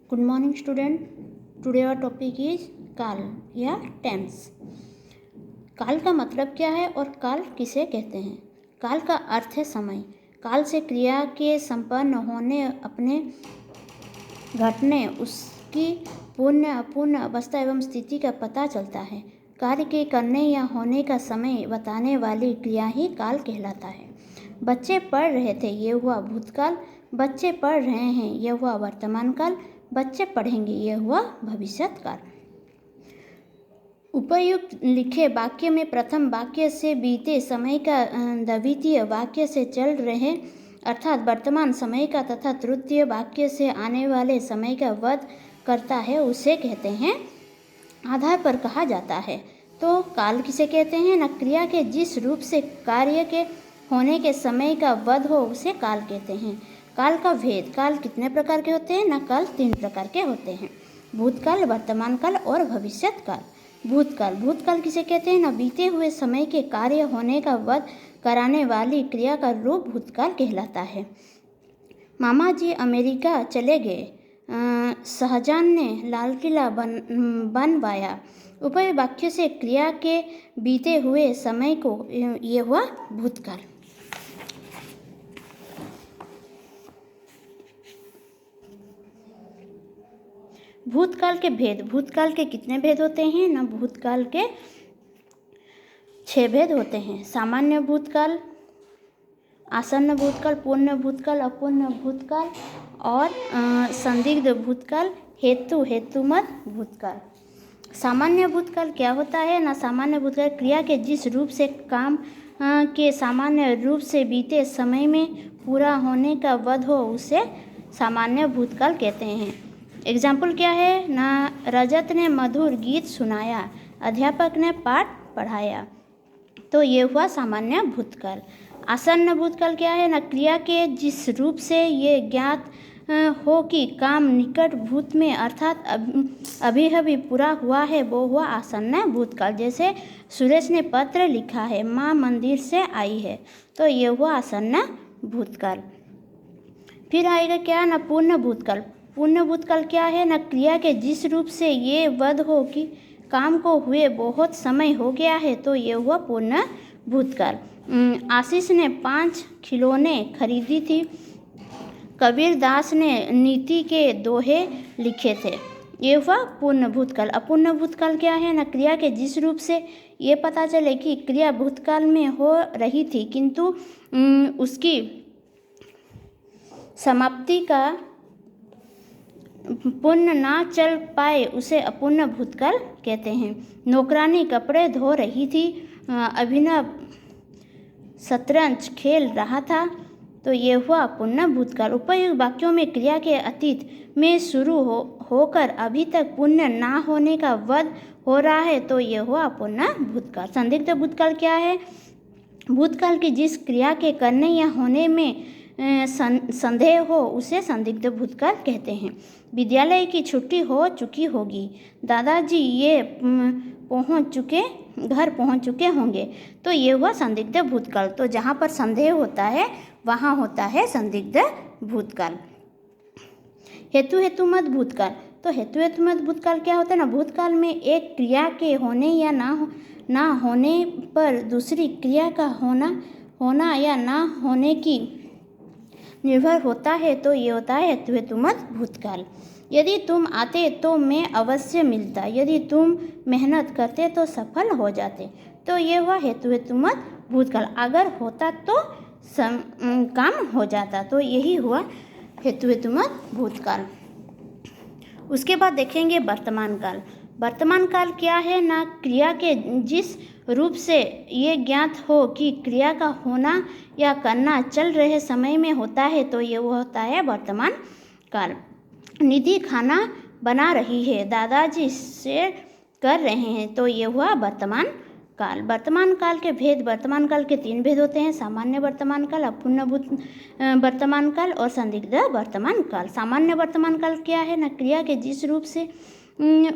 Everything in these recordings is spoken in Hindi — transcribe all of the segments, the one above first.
Good morning student. Today our topic is काल या टेंस। काल का मतलब क्या है और काल किसे कहते हैं? काल का अर्थ है समय। काल से क्रिया के संपन्न होने, अपने घटने, उसकी पूर्ण अपूर्ण अवस्था एवं स्थिति का पता चलता है। कार्य के करने या होने का समय बताने वाली क्रिया ही काल कहलाता है। बच्चे पढ़ रहे थे, ये हुआ भूतकाल। बच्चे पढ़ रहे हैं, यह हुआ वर्तमान काल। बच्चे पढ़ेंगे, यह हुआ भविष्यत काल। उपयुक्त लिखे वाक्य में प्रथम वाक्य से बीते समय का द्वितीय वाक्य से चल रहे अर्थात वर्तमान समय का तथा तृतीय वाक्य से आने वाले समय का वध करता है, उसे कहते हैं आधार पर कहा जाता है। तो काल किसे कहते हैं? न क्रिया के जिस रूप से कार्य के होने के समय का वध हो, उसे काल कहते हैं। काल का भेद। काल कितने प्रकार के होते हैं? न काल 3 प्रकार के होते हैं, भूतकाल, वर्तमान काल और भविष्यत काल। भूतकाल। भूतकाल किसे कहते हैं? न बीते हुए समय के कार्य होने का वध कराने वाली क्रिया का रूप भूतकाल कहलाता है। मामा जी अमेरिका चले गए। शाहजहां ने लाल किला बनवाया। उपयुक्त वाक्य से क्रिया के बीते हुए समय को ये हुआ भूतकाल। भूतकाल के भेद। भूतकाल के कितने भेद होते हैं? ना भूतकाल के 6 भेद होते हैं। सामान्य भूतकाल, आसन्न भूतकाल, पूर्ण भूतकाल, अपूर्ण भूतकाल और संदिग्ध भूतकाल, हेतुमत भूतकाल। सामान्य भूतकाल क्या होता है? ना सामान्य भूतकाल क्रिया के जिस रूप से काम के सामान्य रूप से बीते समय में पूरा होने का वध हो, उसे सामान्य भूतकाल कहते हैं। एग्जाम्पल क्या है? ना रजत ने मधुर गीत सुनाया, अध्यापक ने पाठ पढ़ाया। तो ये हुआ सामान्य भूतकाल। आसन्न भूतकाल क्या है? ना क्रिया के जिस रूप से ये ज्ञात हो कि काम निकट भूत में अर्थात अभी अभी पूरा हुआ है, वो हुआ आसन्न भूतकाल। जैसे सुरेश ने पत्र लिखा है, माँ मंदिर से आई है। तो ये हुआ आसन्न भूतकाल। फिर आएगा क्या? ना पूर्ण भूतकाल। पूर्ण भूतकाल क्या है? ना क्रिया के जिस रूप से ये वध हो कि काम को हुए बहुत समय हो गया है, तो ये हुआ पूर्ण भूतकाल। आशीष ने 5 खिलौने खरीदी थी। कबीर दास ने नीति के दोहे लिखे थे। ये हुआ पूर्ण भूतकाल। अपूर्ण भूतकाल क्या है? ना क्रिया के जिस रूप से ये पता चले कि क्रिया भूतकाल में हो रही थी, किंतु उसकी समाप्ति का पूर्ण ना चल पाए, उसे अपूर्ण भूतकाल कहते हैं। नौकरानी कपड़े धो रही थी, अभिनव शतरंज खेल रहा था। तो ये हुआ अपूर्ण भूतकाल। उपयुक्त वाक्यों में क्रिया के अतीत में शुरू होकर अभी तक पूर्ण ना होने का वध हो रहा है, तो ये हुआ अपूर्ण भूतकाल। संदिग्ध भूतकाल क्या है? भूतकाल की जिस क्रिया के करने या होने में संदेह हो, उसे संदिग्ध भूतकाल कहते हैं। विद्यालय की छुट्टी हो चुकी होगी, दादाजी ये घर पहुंच चुके होंगे। तो ये हुआ संदिग्ध भूतकाल। तो जहाँ पर संदेह होता है, वहाँ होता है संदिग्ध भूतकाल। हेतुमत भूतकाल। तो हेतुमत भूतकाल क्या होता है? ना भूतकाल में एक क्रिया के होने या ना होने पर दूसरी क्रिया का होना या ना होने की निर्भर होता है, तो ये होता है हेतुमत भूतकाल। यदि तुम आते तो मैं अवश्य मिलता, यदि तुम मेहनत करते तो सफल हो जाते। तो ये हुआ हेतुमत भूतकाल। अगर होता तो काम हो जाता। तो यही हुआ हेतुमत भूतकाल। उसके बाद देखेंगे वर्तमान काल। वर्तमान काल क्या है? ना क्रिया के जिस रूप से ये ज्ञात हो कि क्रिया का होना या करना चल रहे समय में होता है, तो ये वो होता है वर्तमान काल। निधि खाना बना रही है, दादाजी से कर रहे हैं। तो ये हुआ वर्तमान काल। वर्तमान काल के भेद। वर्तमान काल के 3 भेद होते हैं, सामान्य वर्तमान काल, अपूर्ण वर्तमान काल और संदिग्ध वर्तमान काल। सामान्य वर्तमान काल क्या है? ना क्रिया के जिस रूप से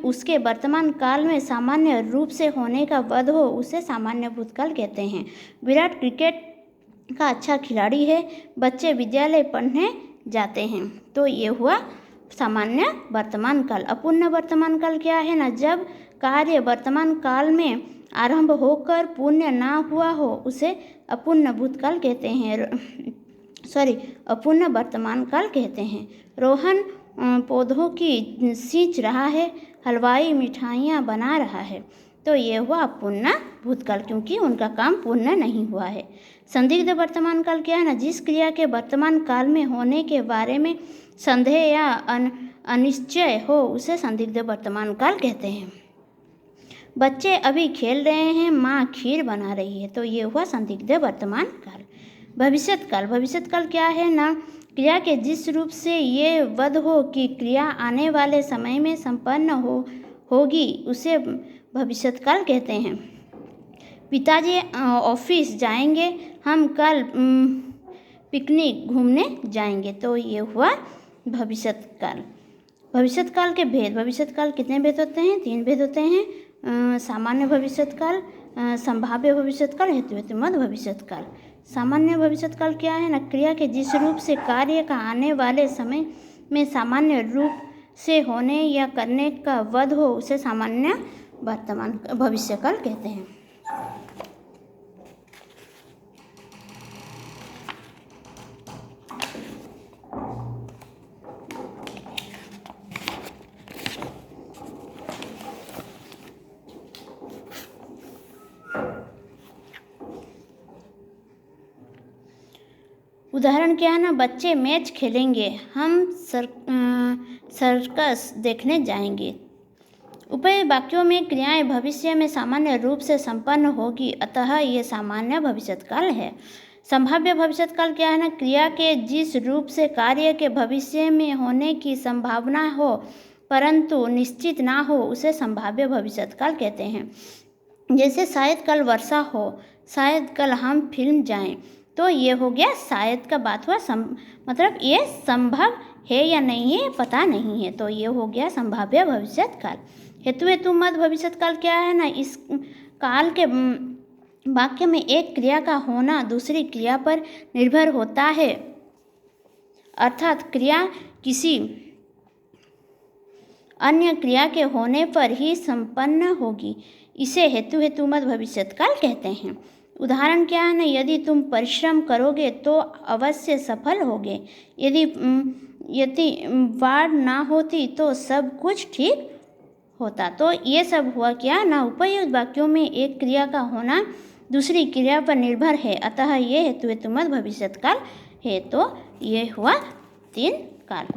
उसके वर्तमान काल में सामान्य रूप से होने का वध हो, उसे सामान्य भूतकाल कहते हैं। विराट क्रिकेट का अच्छा खिलाड़ी है, बच्चे विद्यालय पढ़ने जाते हैं। तो ये हुआ सामान्य वर्तमान काल। अपूर्ण वर्तमान काल क्या है ना, जब कार्य वर्तमान काल में आरंभ होकर पूर्ण ना हुआ हो उसे अपूर्ण भूतकाल कहते हैं, अपूर्ण वर्तमान काल कहते हैं। रोहन पौधों की सींच रहा है, हलवाई मिठाइयाँ बना रहा है, तो ये हुआ अपूर्ण भूतकाल, क्योंकि उनका काम पूर्ण नहीं हुआ है। संदिग्ध वर्तमान काल क्या है ना, जिस क्रिया के वर्तमान काल में होने के बारे में संदेह या अनिश्चय हो उसे संदिग्ध वर्तमान काल कहते हैं। बच्चे अभी खेल रहे हैं, माँ खीर बना रही है, तो ये हुआ संदिग्ध वर्तमान काल। भविष्यत काल। भविष्यत काल क्या है ना, क्रिया के जिस रूप से ये वध हो कि क्रिया आने वाले समय में संपन्न होगी उसे भविष्यत काल कहते हैं। पिताजी ऑफिस जाएंगे, हम कल पिकनिक घूमने जाएंगे, तो ये हुआ भविष्यत काल। भविष्यत काल के भेद। भविष्यत काल कितने भेद होते हैं? 3 भेद होते हैं। सामान्य भविष्यत काल, संभाव्य भविष्यत काल, हेतुमत भविष्यत काल। सामान्य भविष्यत काल क्या है ना, क्रिया के जिस रूप से कार्य का आने वाले समय में सामान्य रूप से होने या करने का वध हो उसे सामान्य वर्तमान भविष्य काल कहते हैं। उदाहरण क्या है ना, बच्चे मैच खेलेंगे, हम सर्कस देखने जाएंगे। उपयुक्त वाक्यों में क्रियाएं भविष्य में सामान्य रूप से संपन्न होगी, अतः ये सामान्य भविष्यत काल है। संभाव्य भविष्यत काल क्या है ना, क्रिया के जिस रूप से कार्य के भविष्य में होने की संभावना हो परंतु निश्चित ना हो उसे संभाव्य भविष्यत काल कहते हैं। जैसे शायद कल वर्षा हो, शायद कल हम फिल्म जाएं, तो ये हो गया शायद का बात हुआ, मतलब ये संभव है या नहीं है पता नहीं है, तो ये हो गया संभाव्य भविष्यत काल। हेतुमत भविष्यत काल क्या है ना, इस काल के वाक्य में एक क्रिया का होना दूसरी क्रिया पर निर्भर होता है, अर्थात क्रिया किसी अन्य क्रिया के होने पर ही संपन्न होगी, इसे हेतुमत भविष्यत काल कहते हैं। उदाहरण क्या है ना, यदि तुम परिश्रम करोगे तो अवश्य सफल होगे, यदि बाढ़ ना होती तो सब कुछ ठीक होता। तो ये सब हुआ क्या ना, उपयुक्त वाक्यों में एक क्रिया का होना दूसरी क्रिया पर निर्भर है, अतः ये हेतुमत भविष्यत काल है। तो ये हुआ 3 काल।